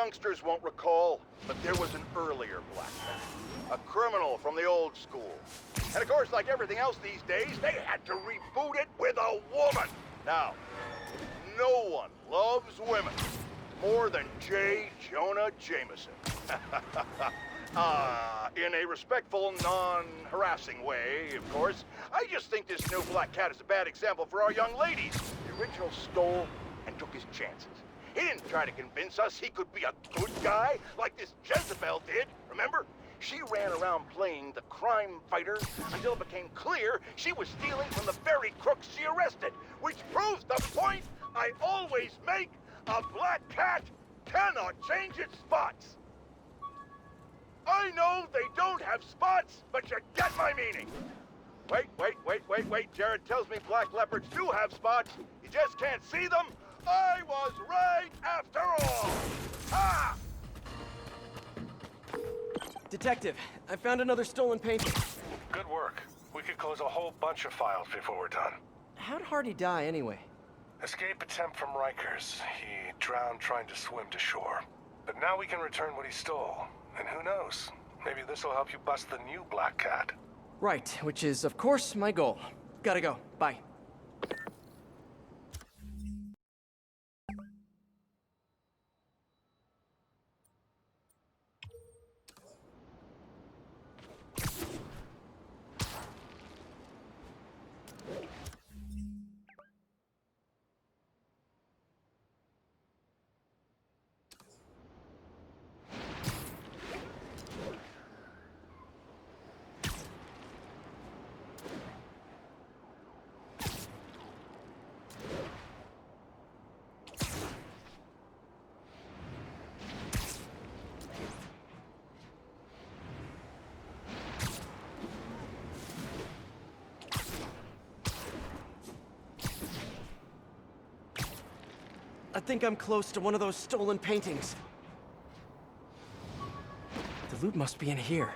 youngsters won't recall, but there was an earlier Black Cat. A criminal from the old school. And of course, like everything else these days, they had to reboot it with a woman. Now, no one loves women more than J. Jonah Jameson. In a respectful, non-harassing way, of course. I just think this new Black Cat is a bad example for our young ladies. The original stole and took his chances. He didn't try to convince us he could be a good guy like this Jezebel did, remember? She ran around playing the crime fighter until it became clear she was stealing from the very crooks she arrested, which proves the point I always make: a Black Cat cannot change its spots. I know they don't have spots, but you get my meaning. Wait. Jared tells me black leopards do have spots. You just can't see them. I was right after all. Ha! Detective, I found another stolen painting. Good work. We could close a whole bunch of files before we're done. How'd Hardy die anyway? Escape attempt from Rikers. He drowned trying to swim to shore. But now we can return what he stole. And who knows? Maybe this will help you bust the new Black Cat. Right, which is, of course, my goal. Gotta go. Bye. I think I'm close to one of those stolen paintings. The loot must be in here.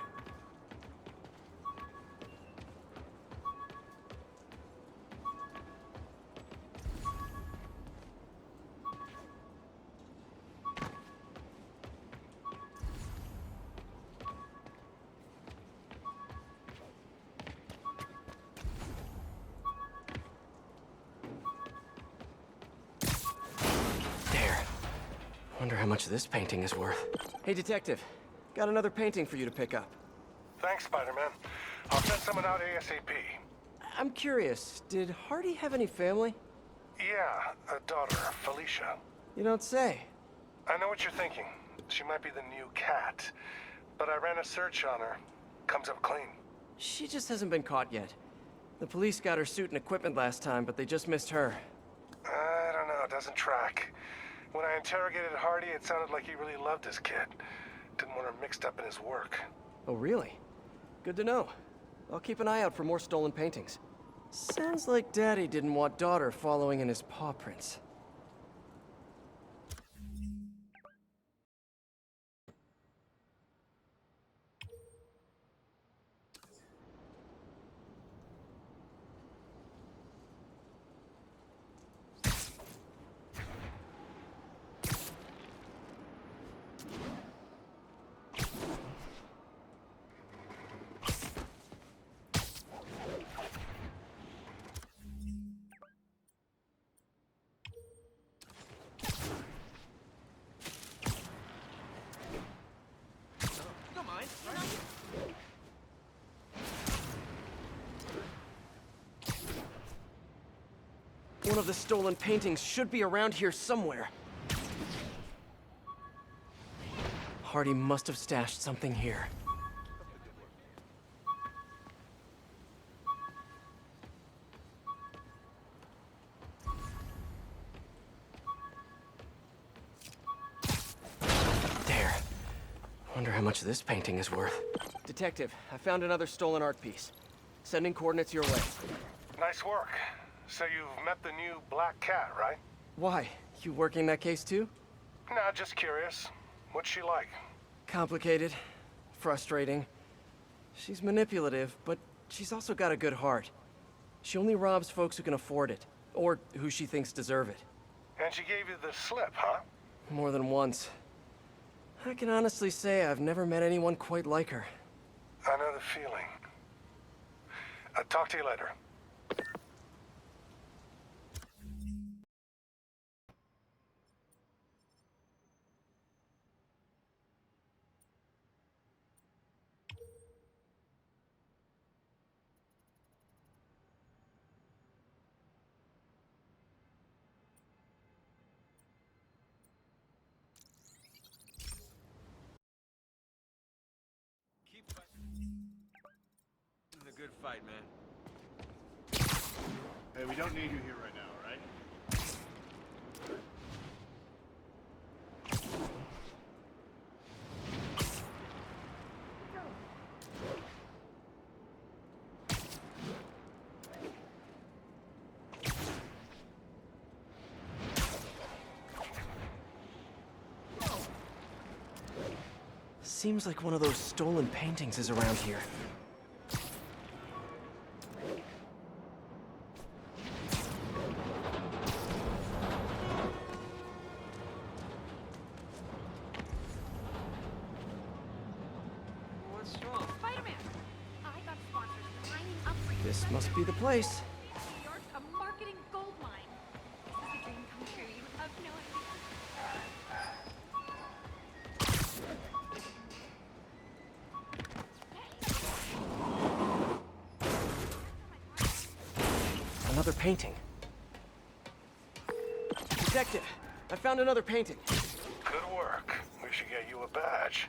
Wonder how much this painting is worth. Hey, Detective. Got another painting for you to pick up. Thanks, Spider-Man. I'll send someone out ASAP. I'm curious, did Hardy have any family? Yeah, a daughter, Felicia. You don't say. I know what you're thinking. She might be the new cat. But I ran a search on her. Comes up clean. She just hasn't been caught yet. The police got her suit and equipment last time, but they just missed her. I don't know, it doesn't track. When I interrogated Hardy, it sounded like he really loved his kid. Didn't want her mixed up in his work. Oh, really? Good to know. I'll keep an eye out for more stolen paintings. Sounds like Daddy didn't want daughter following in his paw prints. One of the stolen paintings should be around here somewhere. Hardy must have stashed something here. There. Wonder how much this painting is worth. Detective, I found another stolen art piece. Sending coordinates your way. Nice work. So you've met the new Black Cat, right? Why? You working that case too? Nah, just curious. What's she like? Complicated. Frustrating. She's manipulative, but she's also got a good heart. She only robs folks who can afford it, or who she thinks deserve it. And she gave you the slip, huh? More than once. I can honestly say I've never met anyone quite like her. I know the feeling. Talk to you later. Keep fighting. This is a good fight, man. Hey, we don't need you here right now, all right? Seems like one of those stolen paintings is around here. What's wrong? Spider-Man! I got sponsors lining up for you. This must be the place. New York, a marketing gold mine. This is a dream come true. You have no idea. Another painting. Detective, I found another painting. Good work. We should get you a badge.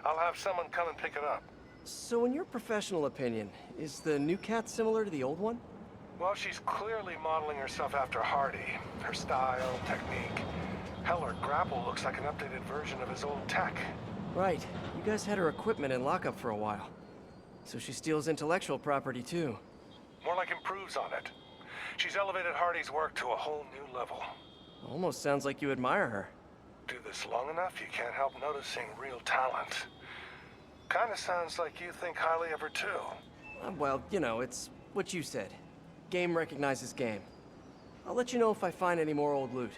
I'll have someone come and pick it up. So in your professional opinion, is the new cat similar to the old one? Well, she's clearly modeling herself after Hardy. Her style, technique. Hell, her grapple looks like an updated version of his old tech. Right. You guys had her equipment in lockup for a while. So she steals intellectual property too. More like improves on it. She's elevated Hardy's work to a whole new level. Almost sounds like you admire her. Do this long enough, you can't help noticing real talent. Kinda sounds like you think highly of her too. Well, you know, it's what you said. Game recognizes game. I'll let you know if I find any more old loot.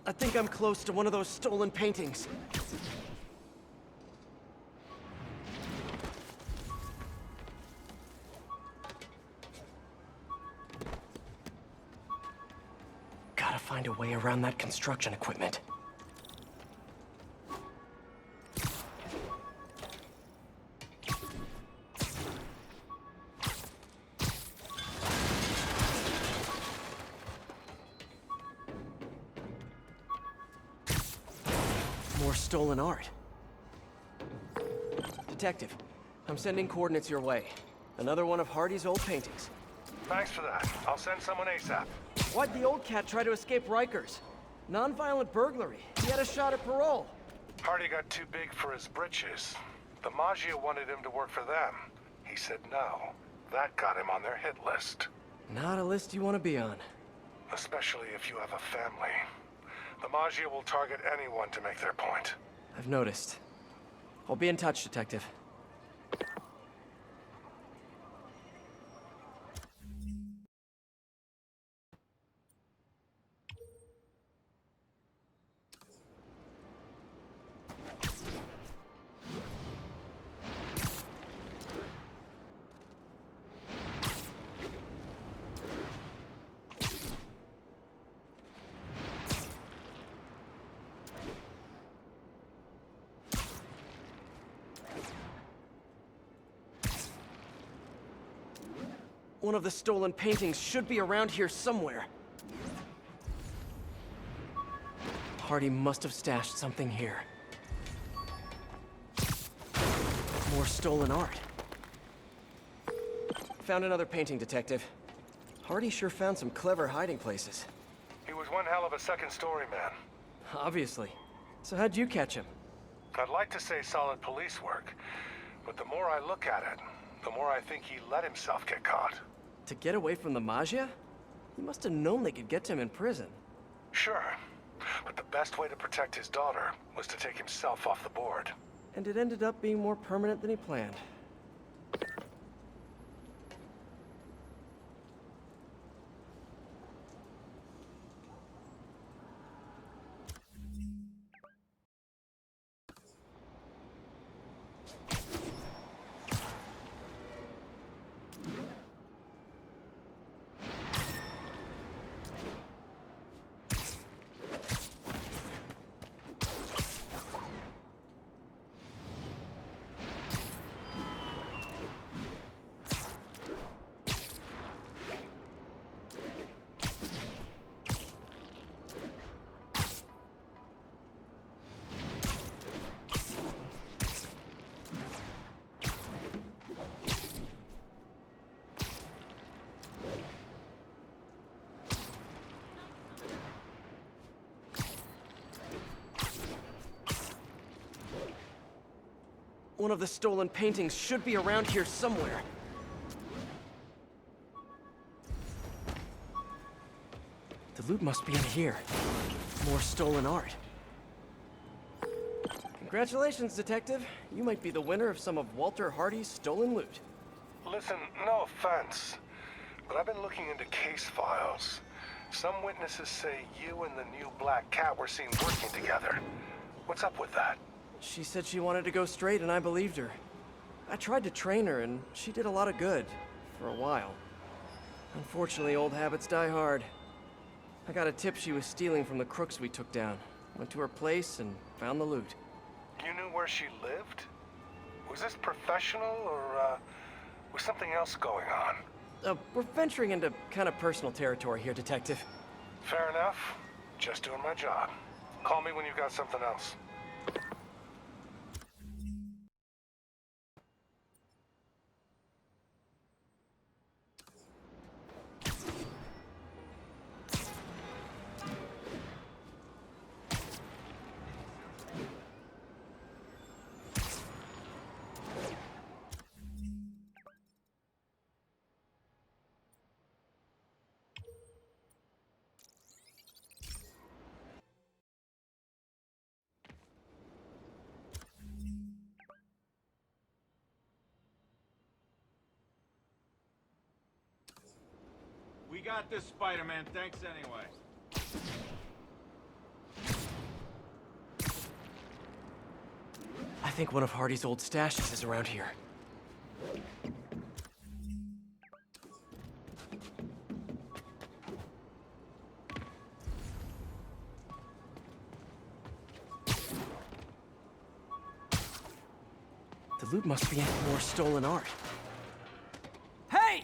I think I'm close to one of those stolen paintings. Gotta find a way around that construction equipment. More stolen art. Detective, I'm sending coordinates your way. Another one of Hardy's old paintings. Thanks for that. I'll send someone ASAP. Why'd the old cat try to escape Rikers? Non-violent burglary. He had a shot at parole. Hardy got too big for his britches. The Maggia wanted him to work for them. He said no. That got him on their hit list. Not a list you want to be on. Especially if you have a family. The Maggia will target anyone to make their point. I've noticed. I'll be in touch, Detective. One of the stolen paintings should be around here somewhere. Hardy must have stashed something here. More stolen art. Found another painting, Detective. Hardy sure found some clever hiding places. He was one hell of a second-story man. Obviously. So how'd you catch him? I'd like to say solid police work, But the more I look at it, the more I think he let himself get caught. To get away from the Maggia? He must have known they could get to him in prison. Sure, but the best way to protect his daughter was to take himself off the board. And it ended up being more permanent than he planned. One of the stolen paintings should be around here somewhere. The loot must be in here. More stolen art. Congratulations, Detective. You might be the winner of some of Walter Hardy's stolen loot. Listen, no offense, but I've been looking into case files. Some witnesses say you and the new Black Cat were seen working together. What's up with that? She said she wanted to go straight, and I believed her. I tried to train her, and she did a lot of good. For a while. Unfortunately, old habits die hard. I got a tip she was stealing from the crooks we took down. Went to her place and found the loot. You knew where she lived? Was this professional, or, was something else going on? We're venturing into kind of personal territory here, Detective. Fair enough. Just doing my job. Call me when you've got something else. We got this, Spider-Man. Thanks anyway. I think one of Hardy's old stashes is around here. The loot must be in more stolen art. Hey!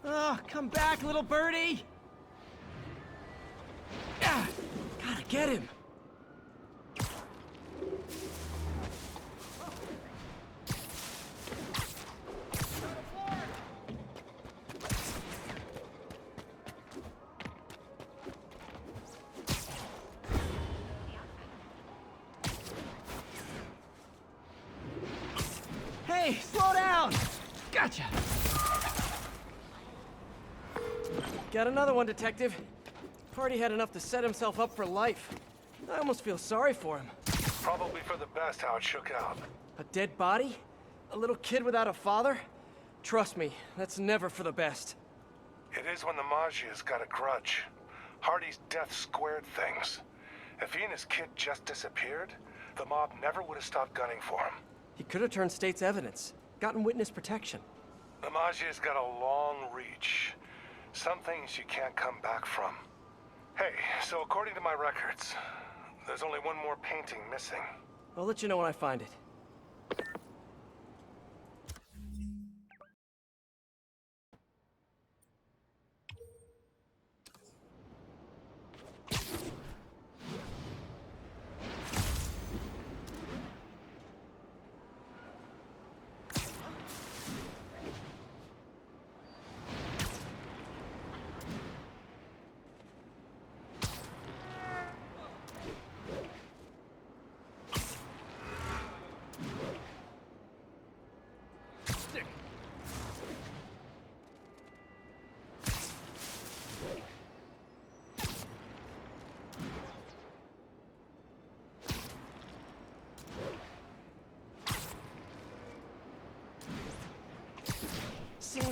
Oh, come back, little birdie! Ah, gotta get him! Hey, slow down! Gotcha! Got another one, Detective. Hardy had enough to set himself up for life. I almost feel sorry for him. Probably for the best how it shook out. A dead body? A little kid without a father? Trust me, that's never for the best. It is when the Maggia's got a grudge. Hardy's death squared things. If he and his kid just disappeared, the mob never would have stopped gunning for him. He could have turned state's evidence, gotten witness protection. The Maggia's got a long reach. Some things you can't come back from. Hey, so according to my records, there's only one more painting missing. I'll let you know when I find it.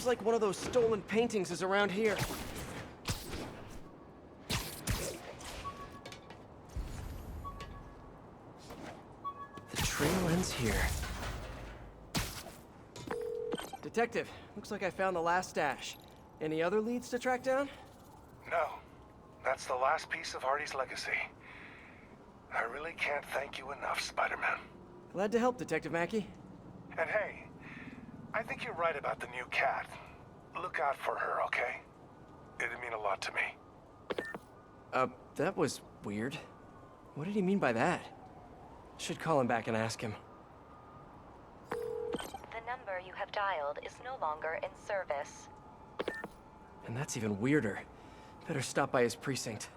Seems like one of those stolen paintings is around here. The trail ends here. Detective, looks like I found the last stash. Any other leads to track down? No. That's the last piece of Hardy's legacy. I really can't thank you enough, Spider-Man. Glad to help, Detective Mackey. And hey, I think you're right about the new cat. Look out for her, okay? It'd mean a lot to me. That was weird. What did he mean by that? Should call him back and ask him. The number you have dialed is no longer in service. And that's even weirder. Better stop by his precinct.